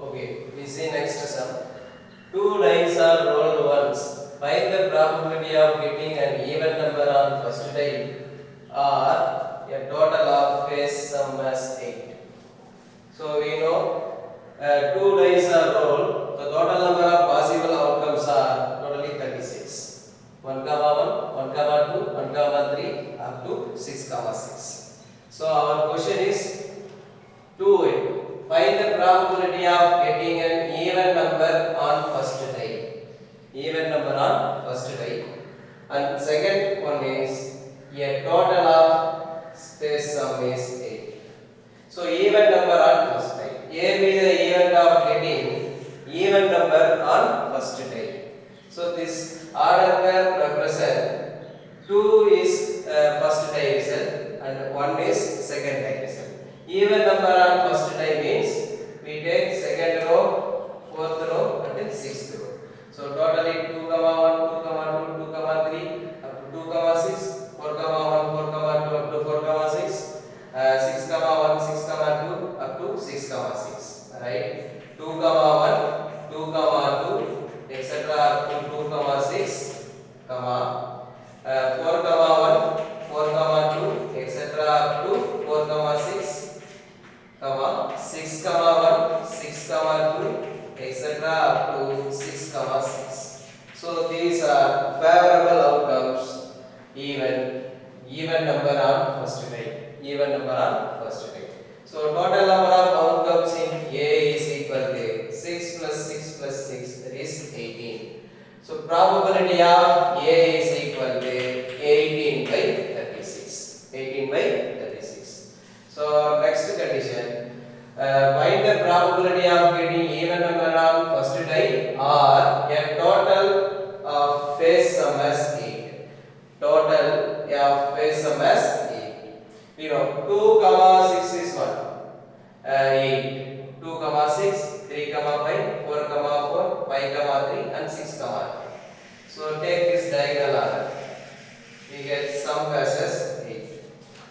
Okay, we see next sum. Two dice are rolled once. Find the probability of getting an even number on first die or a total of face sum as 8. So we know two dice are rolled. The total number of possible outcomes are totally 36. 1, 1, 1, 2, 1, 3 up to 6, 6. So our question is 2. Find the probability of getting an even number on first die. Even number on first die. And second one is a total of space sum is 8. So even number on first die. A be the event of getting even number on first die. So this order pair represent 2 is first die result and 1 is second die result. Even number on first die means we take second row, fourth row and sixth row. So totally 2, 1, 2, 2, 2, 3 up to 2, 6, 4, 1, 4, 2 up to 4, 6, 6, 1, 6, 2 up to 6, 6. Right? 2, 1, 2, 2, etc. up to 2, 6, 4, 1, 4, 2, etc. up to 4, 6. 6, 1, 6, 2, etc. up to 6, 6. So these are favorable outcomes. Even number on first die. Even number on first die. So total number of outcomes in A is equal to 6 plus 6 plus 6, that is 18. So probability of A is equal to 18 by 36. 18 by 36. So next condition. Find the probability of getting even number on first die or a total of face sum as 8. Total of face sum as 8. We know 2, 6 is 1. 8. 2, 6, 3, 5, 4, 4, 5, 3 and 6, 3. So take this diagonal order. We get sum as 8.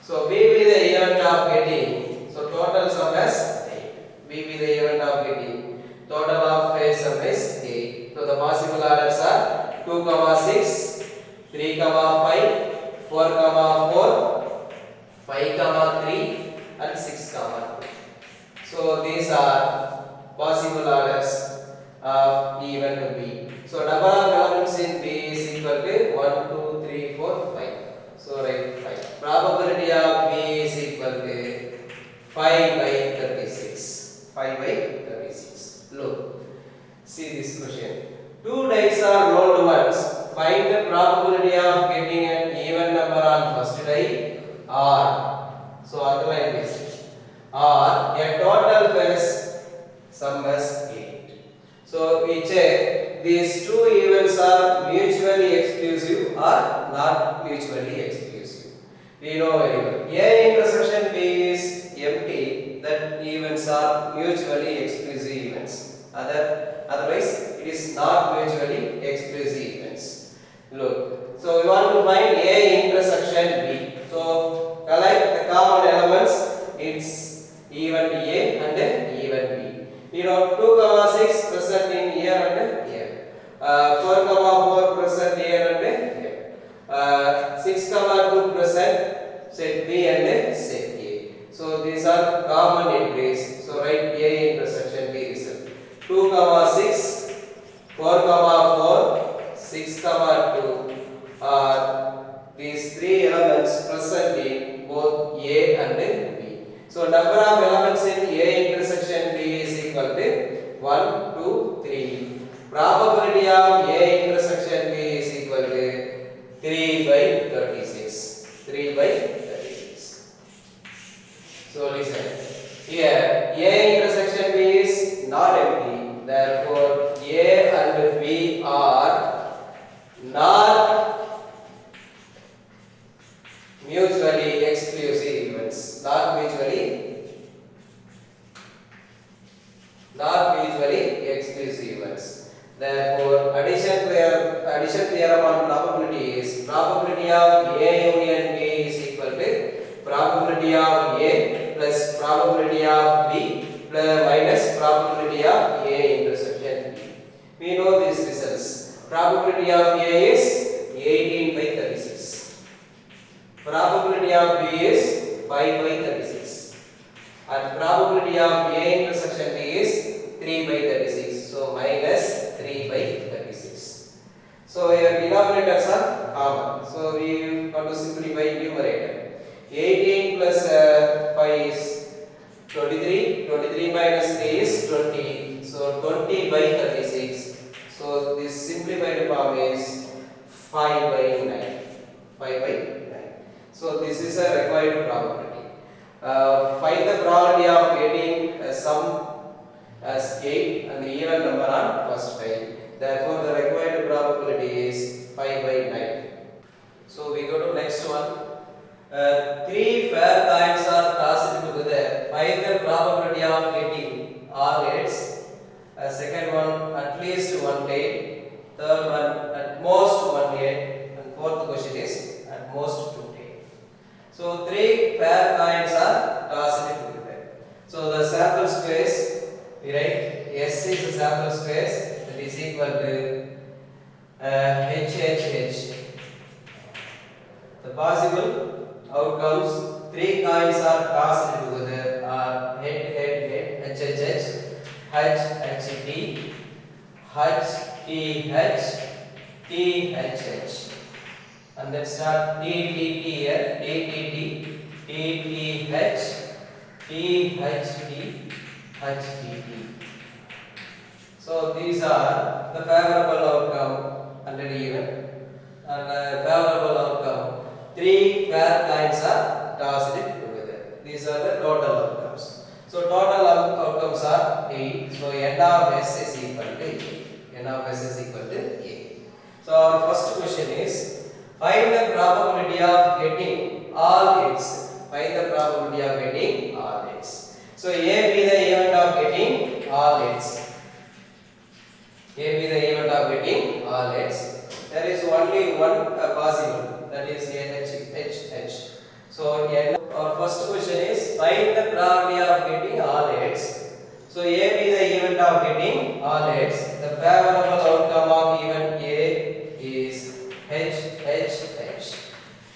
So B will be the event of getting. So total sum as 8. B will be the event of getting. Total of face sum is 8. So the possible orders are 2, 6, 3, 5, 4, 4, 5, 3 and 6, 2. So these are possible orders of even to B. So number of elements in B is equal to 1, 2, 3, 4, 5. So write 5. Probability of B is equal to 5 by 36. 5 by 36. Look. See this question. Two dice are rolled once. Find the probability of getting an even number on first die or, so underline this, or a total face sum as 8. So we check these two events are mutually exclusive or not mutually exclusive. We know very well. A intersection B is empty, that events are mutually exclusive events. Otherwise, it is not mutually exclusive events. Look, so we want to find A intersection B. So collect the common elements. It's even A and even B. You know 2, 6 present in here and here. 4, 4 present here and here. 6, 2 present set B and set A. So these are common entries. So write A intersection B result. 2, 6, 4, 4, 6, 2 are these three elements present in both A and B. So number of elements in A intersection B is equal to 1, 2, 3. Probability of A intersection B is equal to 3 by 36. 3 by 36. So listen. Here A intersection B is not empty. Therefore A and B are not mutually exclusive events. Not mutually exclusive events. Therefore, addition theorem on probability is probability of A union B is equal to probability of A plus probability of B minus probability of A intersection B. We know these results. Probability of A is 18 by 36. Probability of B is 5 by 36. And probability of A intersection B is 3 by 36. So minus 3 by 36. So here denominators are common. So we want to simplify numerator. 18 plus 5 is 23. 23 minus 3 is 20. So 20 by 36. So this simplified form is 5 by 9. 5 by 9. So this is a required probability. Find the probability of getting a sum as 8 and the even number on first 5. Therefore, the required probability is 5 by 9. So we go to next one. 3 fair coins are tossed together. Find the probability of getting all heads. Second one, at least one tail. Third one, at most one head. And fourth question is at most two tail. So 3 fair coins are tossed together. So the sample space, we write S is the sample space, that is equal to H. The possible outcomes, 3 coins are tossed together are head, H, T, H. And let's start T here, T. So these are the favorable outcome under even and favorable outcome. 3 fair coins are tossed together. These are the total outcomes. So total outcomes are 8. So n of s is equal to 8. N of s is equal to 8. So our first question is find the probability of getting all hits. Find the probability of getting all hits. So A be the event of getting all hits. A be the event of getting all hits. There is only one possible, that is H. So our first question is find the probability of getting all hits. So A be the event of getting all hits. The favorable outcome of event A is H.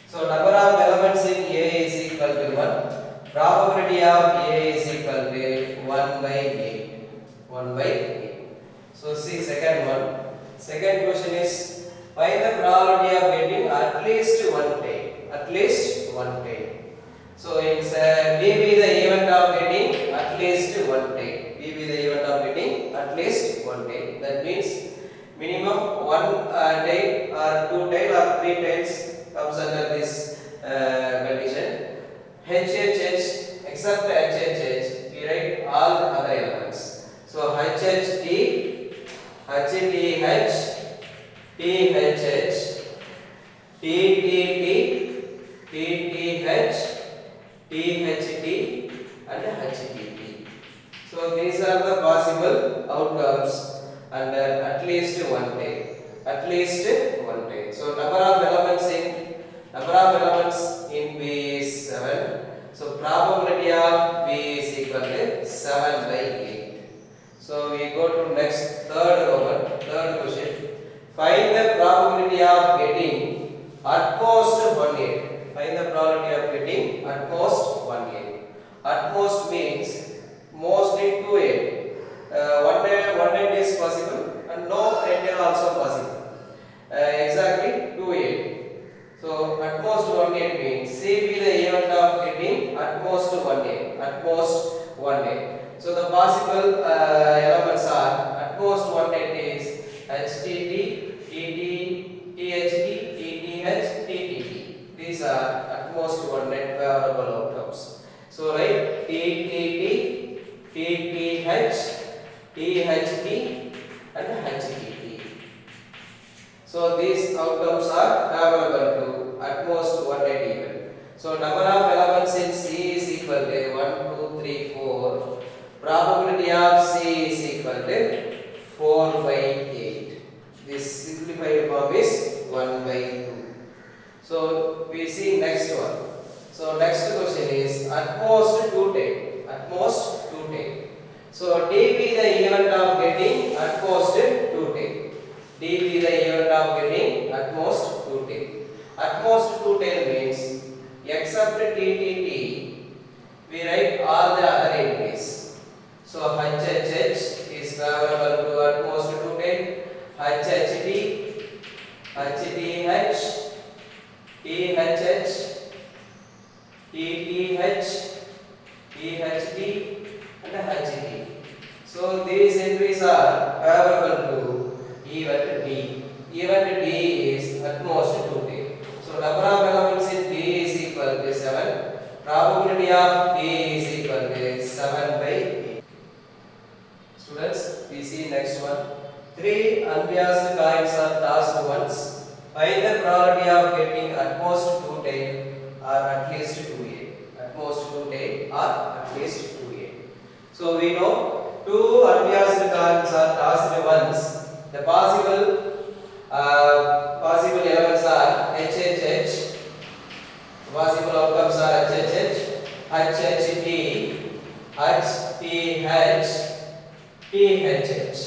So number of elements in A is equal to 1. Probability of A is equal to 1 by 8. 1 by 8. So see second one. Second question is find the probability of getting at least one tail. At least one tail. So it's B be the event of getting at least one tail. B be the event of getting at least one tail. That means minimum one tail or two tail or three tails comes under this condition. H except H we write all other elements. So HT, HTH, THH, TTT, TTH, THT and HTT. So these are the possible outcomes under at least one tail. At least one tail. So number of elements in B is 7. So probability of B is equal to 7 by 8. So we go to next third question. Find the probability of getting at most one head. Find the probability of getting at most one head. At most means mostly two head. One head is possible and no head also possible. Exactly two head. So at most one head means C be the event of getting at most one head. At most one head. So the possible elements are at most one head is HTT, TT, THT, TTH, TTT. These are at most one head favorable outcomes. So write TTT, TTH, THT and HTT. So these outcomes are favorable to at most one head even. So number of elements in C is equal to 1, 2, 3, 4. Probability of C is equal to 4 by 8. This simplified form is 1 by 2. So we see next one. So next question is at most two tail. At most two tail. So D be the event of getting at most 2 tail. D be the event of getting at most 2 tail. At most 2 tail means except TTT, we write all the other entries. So HHH is favorable to at most 2 tail. HHD, HDH, THH, TTH, THD and HD. So these entries are favorable to event D. Event D is at most 2 tail. So number of elements in D is equal to 7. Probability of D is equal to 7 by 8. Students, we see next one. 3 unbiased coins are tossed once. Find the probability of getting at most 2 tail or at least 2 at most 2 tail or at least 2 So we know 2 unbiased coins are tossed once. The possible elements are HHH. Possible outcomes are HHH, HHD, HTH, THH.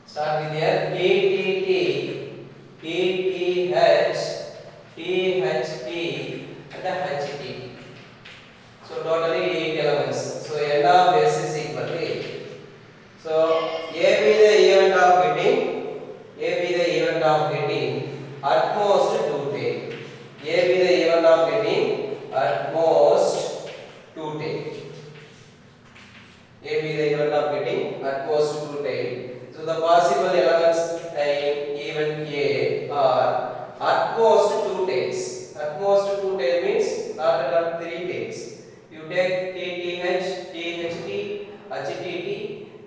Start with here TTT, TTH, THT and HT. So totally 8 elements. So end of S is equal to 8. So A be the event of getting at most 2 tail. A be the event of getting at most 2 tail. A be the event of getting at most 2 tail. So the possible elements in event A are at most 2 tails. At most 2 tail means not at all 3 tails. You take TTH, THT, HTT.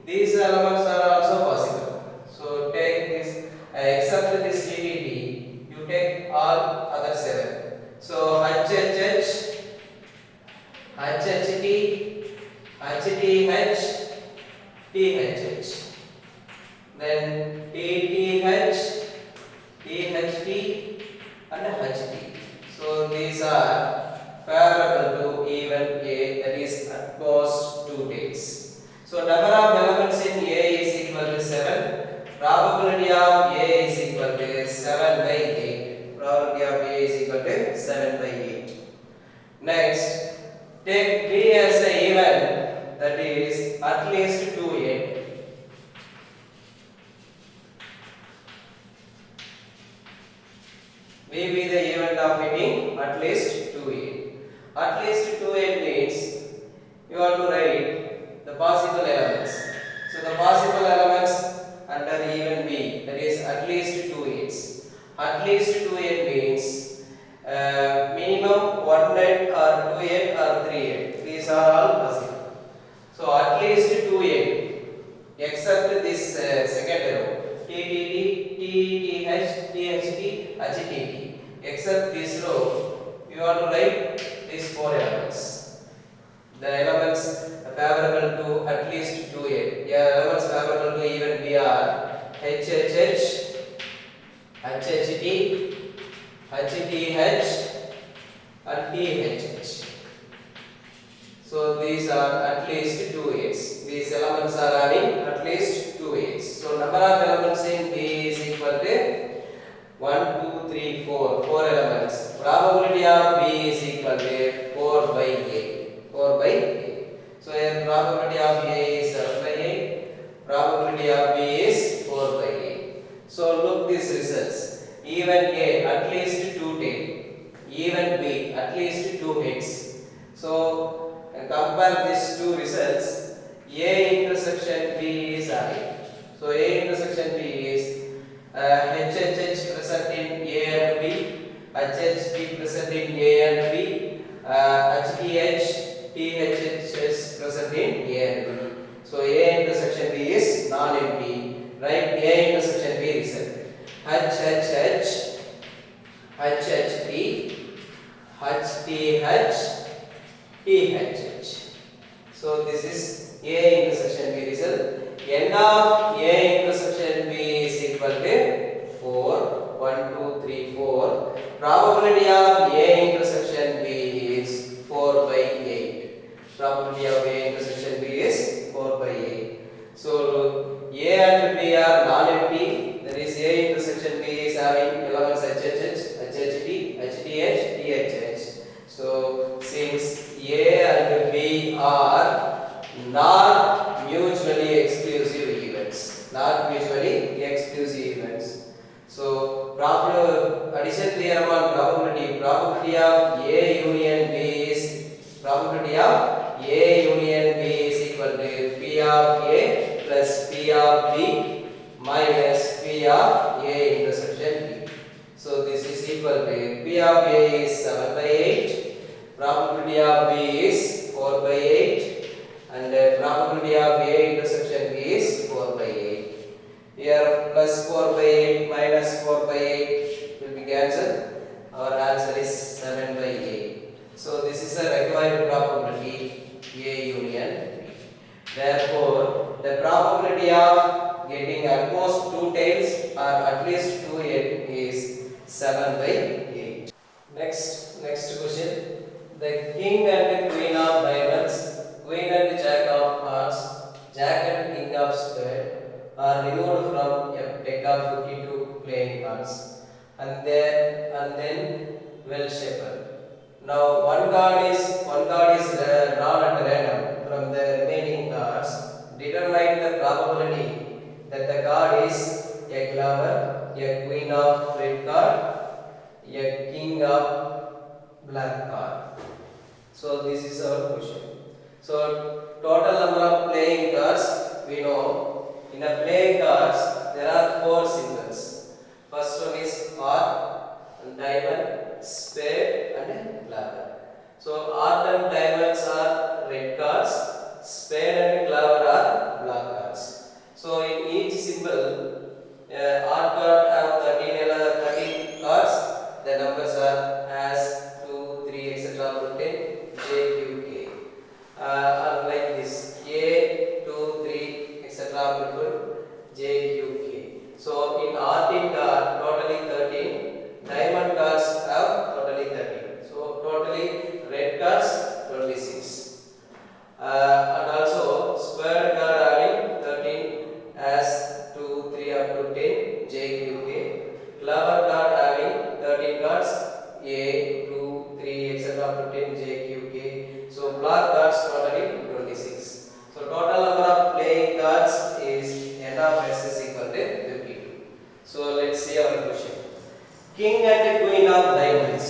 These elements are also possible. So take this, except this TTT, you take all other 7. So HHH, HHT, HTH, THH. Then TTH, THT and HT. So these are favorable to event A, that is at most 2 tails. So number of elements in A is equal to 7. Probability of A is equal to 7 by 8. Probability of A is equal to 7 by 8. Next, take B as an event, that is at least 2A. B be the event of getting at least 2A. At least 2A means you have to write the possible elements. So the possible elements under event B, that is at least 2A's. At least 2A means minimum 1 8 or 2 8 or 3 8. These are all possible. So at least 2A except this second row. TTT, TTH, THT, HTT. Except this row, you have to write these 4 elements. The elements favorable to at least 2A. Yeah, elements favorable to even B are HHH, HHT, HTH and THH. So these are at least 2A's. These elements are having at least 2A's. So number of elements in B is equal to 1, 2, 3, 4. 4 elements. Probability of B is equal to 4 by A. 4 by A. So here probability of A is 7 by 8. Probability of B is 4 by 8. So look these results. Even A at least 2 tail. Even B at least 2 heads. So compare these two results. A intersection B is having. So A intersection B is HHH present in A and B, HHT present in A and B, HTH, THH is present in A and B. So A intersection B is non-empty. Write A intersection B result. HHH, HHT, HTH, THH. So this is A intersection B result. End of A intersection B is equal to 4. 1, 2, 3, 4. Probability of A intersection B is 4 by 8. Probability of A intersection B is mutually exclusive events. Not mutually exclusive events. So proper addition theorem on probability. Probability of A union B is probability of A union B is equal to P of A plus P of B minus P of A intersection B. So this is equal to P of A is 7 by 8, probability of B is 4 by 8, and probability of A intersection B is 4 by 8. Here plus 4 by 8 minus 4 by 8 will be cancelled. Our answer is 7 by 8. So this is the required probability A union B. Therefore, the probability of getting at most 2 tails or at least 2 heads is 7 by 8. Next question. The king and queen of diamonds, queen and jack of hearts, jack and king of spades are removed from a deck of 52 playing cards and then well shuffled. Now one card is drawn at random from the remaining cards. Determine the probability that the card is a clover, a queen of red card, a king of black card. So this is our question. So total number of playing cards we know. In a playing cards there are 4 symbols. First one is heart, diamond, spade and clover. So heart and diamonds are red cards, spade and clover are black cards. So in each symbol, heart card have 13 cards. The numbers are as 2, 3, etc. up to 10, J, Q, K. Like this, A, 2, 3, etc. up to 12, J, Q, K. So in heart card totally 13, diamond cards have totally 13. So totally red cards 26. And also square card having 13 as 2, 3 up to 10, J, Q, K. Clover card having 13 cards, A, 2, 3, etc. up to 10, J, Q, K. So black cards totally 26. So total number of playing cards is n of s is equal to 52. So let's see our question. King and queen of diamonds.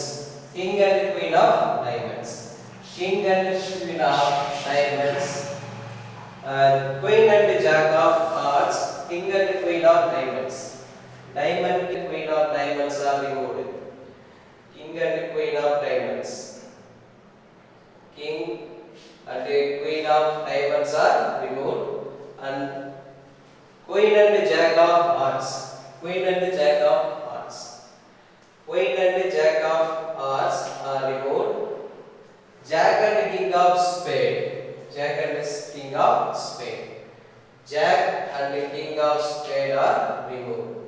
King and queen of diamonds. King and queen of diamonds. Queen and jack of hearts. King and queen of diamonds. Diamond and queen of diamonds are removed. King and queen of diamonds. King and queen of diamonds are removed, and queen and jack of hearts. Queen and jack of hearts. Queen and jack of hearts are removed. Jack and king of spade. Jack and king of spade. Jack and king of spade are removed.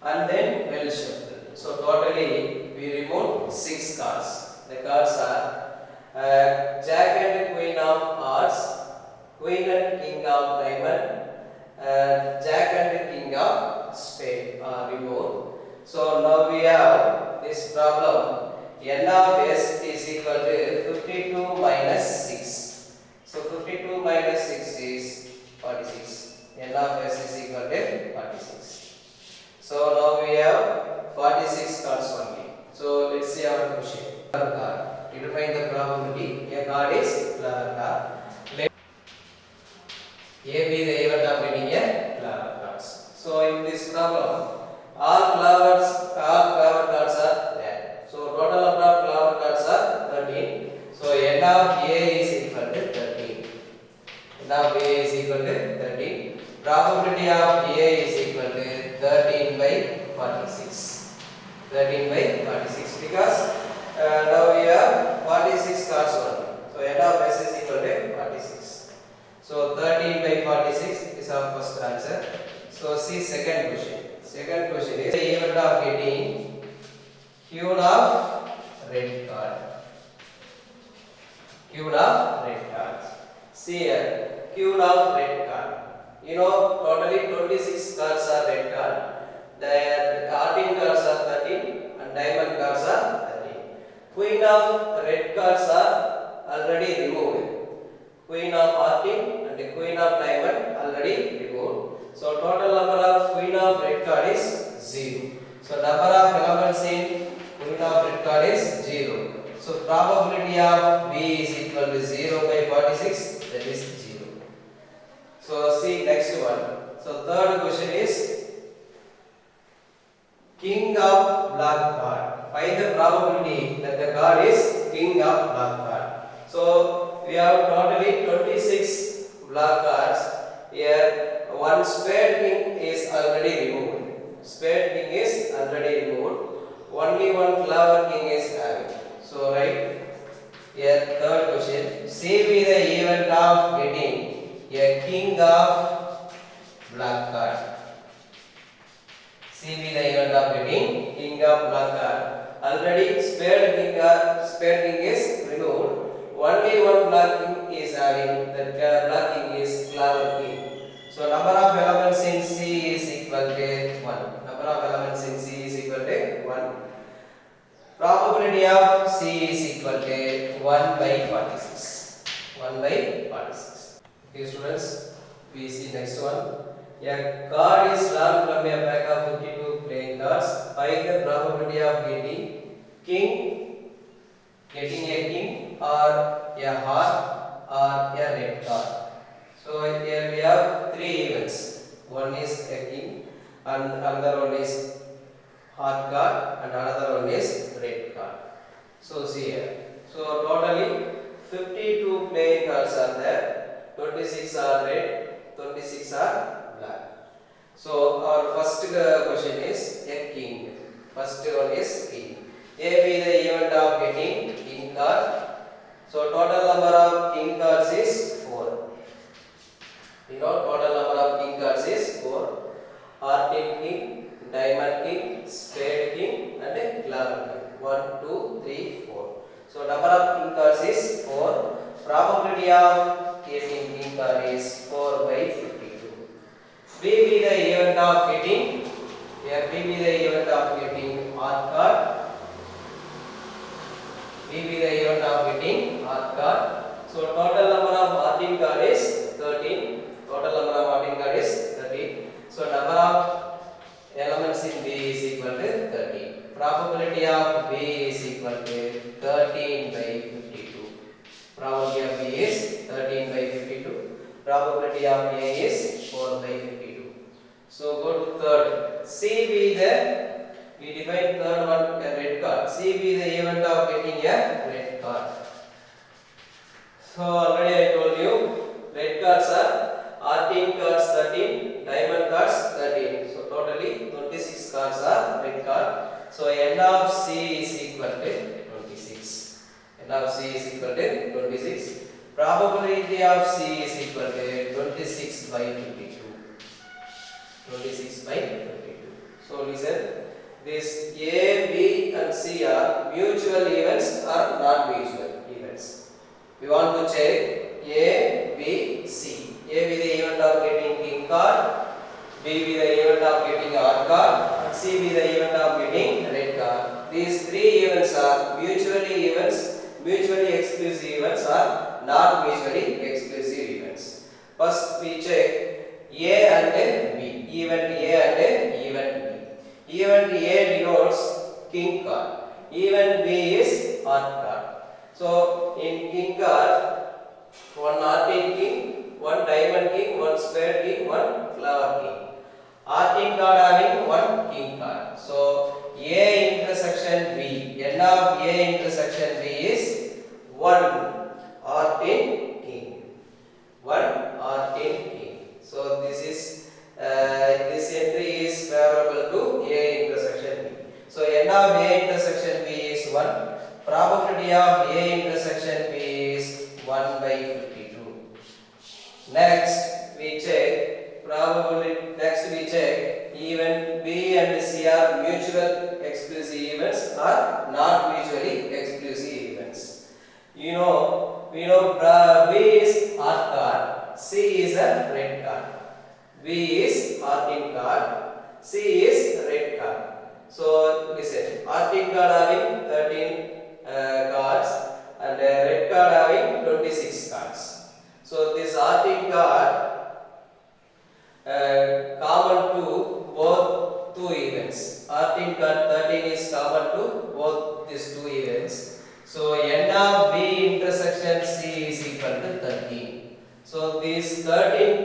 And then well shuffled. So totally we remove 6 cards. The cards are jack and queen of hearts, queen and king of diamond, jack and king of spade are removed. So now we have this problem. N of s is equal to 52 minus 6. So 52 minus 6 is 46. N of s is equal to 46. So now we have 46 cards only. So let's see our question. Card. Determine the probability. A card is clover card. Let A be the event of getting a clover cards. So in this problem, all clover cards are there. So total number of clover cards are 13. So n of A is equal to 13. N of A is equal to 13. Probability of A is equal to 13 by 46. 13 by 46 because now we have 46 cards only. So n of s is equal to 46. So 13 by 46 is our first answer. So see second question. Second question is the event of getting queen of red card. Queen of red cards. See here, queen of red card. You know, totally 26 cards are red card. The 13 cards are 13 and diamond cards are 13. Queen of red cards are already removed. Queen of 13 and queen of diamond already removed. So total number of queen of red card is 0. So number of elements in queen of red card is 0. So probability of B is equal to 0 by 46, that is 0. So see next one. So third question is king of black card. Find the probability that the card is king of black card. So we have totally 26 black cards. Here one spade king is already removed. Spade king is already removed. Only one clever king is having. So right here third question. See me the event of getting a king of black card. See me the event of getting king of black card. Already spade king is removed. Only one black king is having. That black king is clever king. So number of elements in C is equal to 1. Number of elements in C is equal to 1. Probability of C is equal to 1 by 46. 1 by 46. Okay students, we see next one. A card is drawn from a pack of 52 playing cards. Find the probability of getting a king or a heart or a red card. So here we have three events. One is a king, and another one is heart card, and another one is red card. So see here. So totally 52 playing cards are there. 26 are red, 26 are black. So our first question is a king. First one is king. A be the event of getting king card. So total number of king cards is 4. You know total number of king cards is 4. Heart king, diamond king, spade king, and a clever king. 1, 2, 3, 4. So number of king cards is 4. Probability of getting king card is 4 by 52. B be the event of getting. Here B be the event of getting heart card. B be the event of getting heart card. So total number of heart card is 13. Total number of heart card is 13. So number of elements in B is equal to 13. Probability of B is equal to 13 by 52. Probability of B is 13 by 52. Probability of A is 4 by 52. So go to third. C be the, we define third one a red card. C be the event of getting a red card. So already I told you red cards are heart cards 13, diamond cards 13. So totally 26 cards are red card. So end of C is equal to 26. End of C is equal to 26. Probability of C is equal to 26 by 52. 26 by 52. So listen, this A, B and C are mutual events or not mutual events. We want to check A, B, C. A be the event of getting king card, B be the event of getting heart card, and C be the event of getting red card. These three events are mutually exclusive events or not mutually exclusive events. First we check A and B. Event A and event B. Event A denotes king card. Event B is heart card. So in king card, one heart king, one diamond king, one spade king, one clever king. Heart card having one king card. So A intersection B. End of A intersection B is 1 heart king. 1 heart king. So this is this entry is favorable to A intersection B. So end of A intersection B is 1. Probability of A intersection B is 1 by 52. Next we check probability. Next we check even B and C are mutual exclusive events or not mutually exclusive events. We know B is heart card, C is a red card. B is heart card, C is red card. So listen, heart card having 13 cards and red card having 26 cards. So this heart card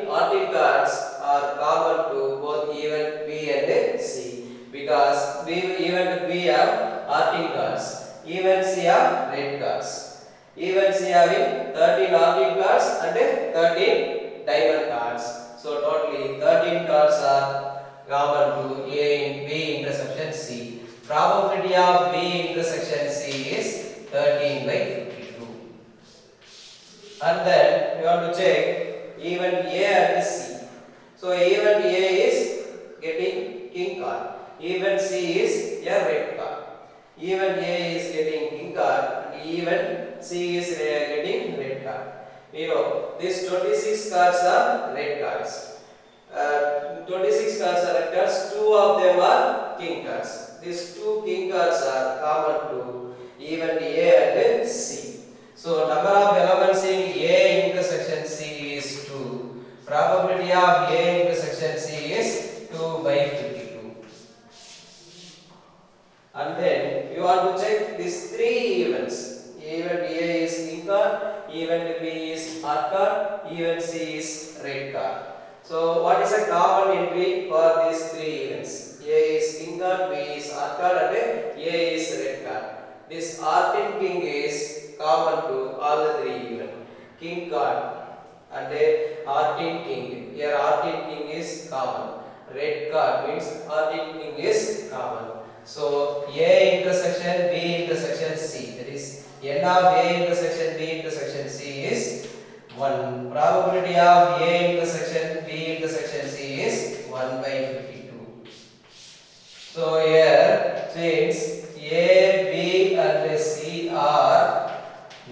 13 cards are common to both even B and C, because even B have 13 cards, even C have red cards. Even C having 13 orange cards and 13 diamond cards. So totally 13 cards are common to A in B intersection C. Probability of B intersection C is 13 by 52. And then you want to check even A and C. So even A is getting king card, even C is a red card. Even A is getting king card and even C is getting red card. You know, these 26 cards are red cards. 26 cards are red cards, 2 of them are king cards. These 2 king cards are common to even A and C. So number of elements in A intersection C is 2. Probability of A intersection C is 2 by 52. And then you want to check these 3 events. Event A is king card, event B is heart card, event C is red card. So what is a common entry for these 3 events? A is king card, B is heart card and A is red card. This heart king is common to all the 3 events. King card and heart king. Here heart king is common. Red card means heart king is common. So A intersection B intersection C, that is N of A intersection B intersection C is 1. Probability of A intersection B intersection C is 1 by 52. So here since A, B and C are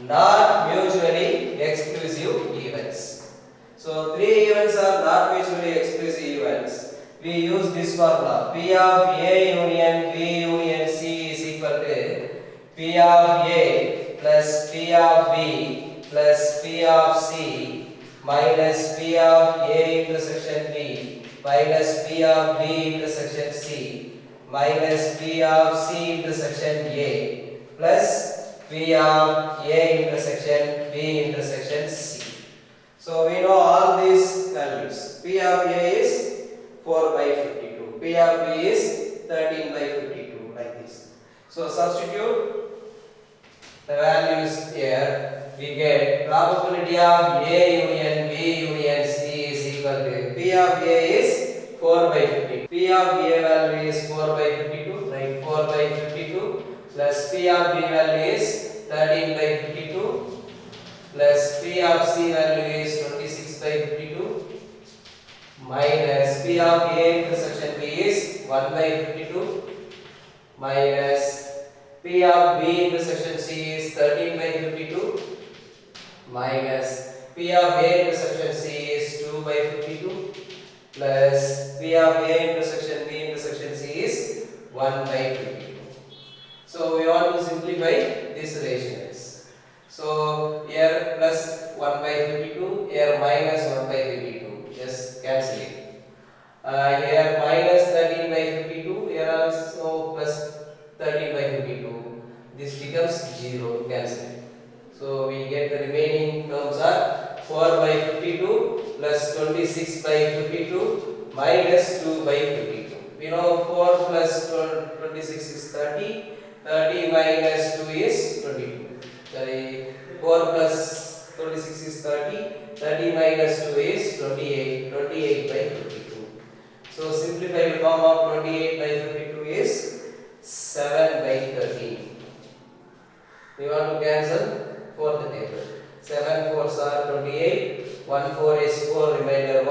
not mutually exclusive events. So 3 events are not mutually exclusive events. We use this formula. P of A union B union C is equal to P of A plus P of B plus P of C minus P of A intersection B minus P of B intersection C minus P of C intersection A plus P of A intersection B intersection C. So we know all these values. P of A is 4 by 52. P of B is 13 by 52, like this. So substitute the values here. We get probability of A union B union C is equal to P of A is 4 by 52. P of A value is 4 by 52. Right, 4 by 52 plus P of B value is 13 by 52 plus P of C value is 26 by 52 minus P of A intersection B is 1 by 52 minus P of B intersection C is 13 by 52 minus P of A intersection C is 2 by 52 plus P of A intersection B intersection C is 1 by 52. So we want to simplify these ratios. So here plus 1 by 52, here minus 1 by 52. Just cancel it. Here minus 13 by 52, here also plus 13 by 52. This becomes 0, cancel it. So we get the remaining terms are 4 by 52 plus 26 by 52 minus 2 by 52. We know 4 plus 26 is 30. 30 minus 2 is 22. Sorry, 4 plus 26 is 30. 30 minus 2 is 28. 28 by 52. So simplified form of 28 by 52 is 7 by 13. We want to cancel fourth table. 7 4s are 28. 1 4 is 4. Remainder